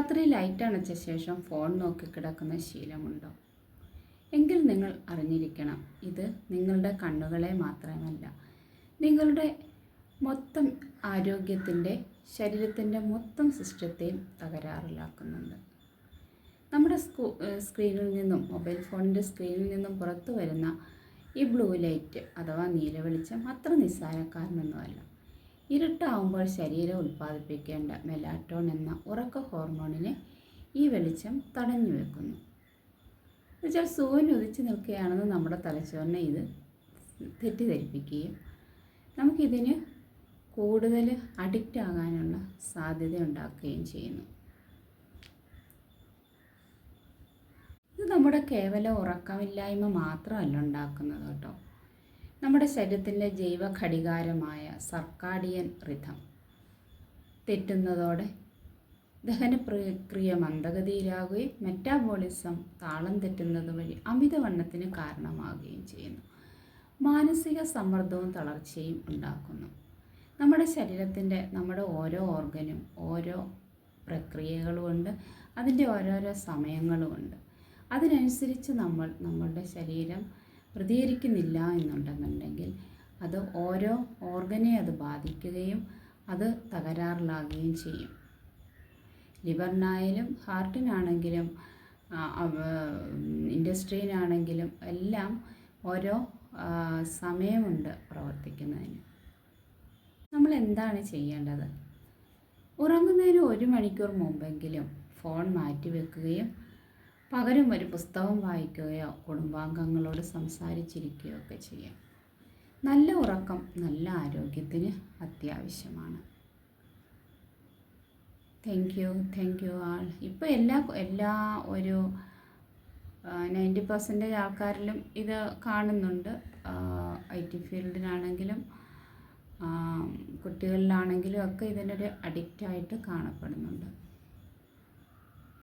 രാത്രി ലൈറ്റ് അണച്ച ശേഷം ഫോൺ നോക്കിക്കിടക്കുന്ന ശീലമുണ്ടോ? എങ്കിൽ നിങ്ങൾ അറിഞ്ഞിരിക്കണം, ഇത് നിങ്ങളുടെ കണ്ണുകളെ മാത്രമല്ല, നിങ്ങളുടെ മൊത്തം ആരോഗ്യത്തിൻ്റെ, ശരീരത്തിൻ്റെ മൊത്തം സിസ്റ്റത്തെയും തകരാറിലാക്കുന്നുണ്ട്. നമ്മുടെ സ്ക്രീനിൽ നിന്നും, മൊബൈൽ ഫോണിൻ്റെ സ്ക്രീനിൽ നിന്നും പുറത്തു വരുന്ന ഈ ബ്ലൂ ലൈറ്റ് അഥവാ നീലവെളിച്ചം അത്ര നിസ്സാരക്കാരനൊന്നുമല്ല. ഇരുട്ടാവുമ്പോൾ ശരീരം ഉൽപ്പാദിപ്പിക്കേണ്ട മെലാറ്റോൺ എന്ന ഉറക്ക ഹോർമോണിനെ ഈ വെളിച്ചം തടഞ്ഞു വെക്കുന്നു. എന്നുവെച്ചാൽ സൂര്യൻ ഉദിച്ചു നിൽക്കുകയാണെന്ന് നമ്മുടെ തലച്ചോറിനെ ഇത് തെറ്റിദ്ധരിപ്പിക്കുകയും നമുക്കിതിന് കൂടുതൽ അഡിക്റ്റ് ആകാനുള്ള സാധ്യത ഉണ്ടാക്കുകയും ചെയ്യുന്നു. ഇത് നമ്മുടെ കേവലം ഉറക്കമില്ലായ്മ മാത്രമല്ല ഉണ്ടാക്കുന്നത് കേട്ടോ. നമ്മുടെ ശരീരത്തിൻ്റെ ജൈവ ഘടികാരമായ സർക്കാഡിയൻ റിഥം തെറ്റുന്നതോടെ ദഹന പ്രക്രിയ മന്ദഗതിയിലാകുകയും മെറ്റാബോളിസം താളം തെറ്റുന്നത് വഴി അമിതവണ്ണത്തിന് കാരണമാകുകയും ചെയ്യുന്നു. മാനസിക സമ്മർദ്ദവും തളർച്ചയും ഉണ്ടാക്കുന്നു. നമ്മുടെ ശരീരത്തിൻ്റെ, നമ്മുടെ ഓരോ ഓർഗനും ഓരോ പ്രക്രിയകളുമുണ്ട്, അതിൻ്റെ ഓരോരോ സമയങ്ങളുമുണ്ട്. അതിനനുസരിച്ച് നമ്മളുടെ ശരീരം പ്രതികരിക്കുന്നില്ല എന്നുണ്ടെന്നുണ്ടെങ്കിൽ അത് ഓരോ ഓർഗനെ അത് ബാധിക്കുകയും അത് തകരാറിലാകുകയും ചെയ്യും. ലിവറിനായാലും ഹാർട്ടിനാണെങ്കിലും ഇൻഡസ്ട്രിയിലാണെങ്കിലും എല്ലാം ഓരോ സമയമുണ്ട് പ്രവർത്തിക്കുന്നതിന്. നമ്മൾ എന്താണ് ചെയ്യേണ്ടത്? ഉറങ്ങുന്നതിന് 1 മണിക്കൂർ മുമ്പെങ്കിലും ഫോൺ മാറ്റിവെക്കുകയും പകരം ഒരു പുസ്തകം വായിക്കുകയോ കുടുംബാംഗങ്ങളോട് സംസാരിച്ചിരിക്കുകയോ ഒക്കെ ചെയ്യാം. നല്ല ഉറക്കം നല്ല ആരോഗ്യത്തിന് അത്യാവശ്യമാണ്. Thank you all. ഇപ്പോൾ എല്ലാ ഒരു 90% ആൾക്കാരിലും ഇത് കാണുന്നുണ്ട്. IT ഫീൽഡിലാണെങ്കിലും കുട്ടികളിലാണെങ്കിലും ഒക്കെ ഇതിനൊരു അഡിക്റ്റായിട്ട് കാണപ്പെടുന്നുണ്ട്.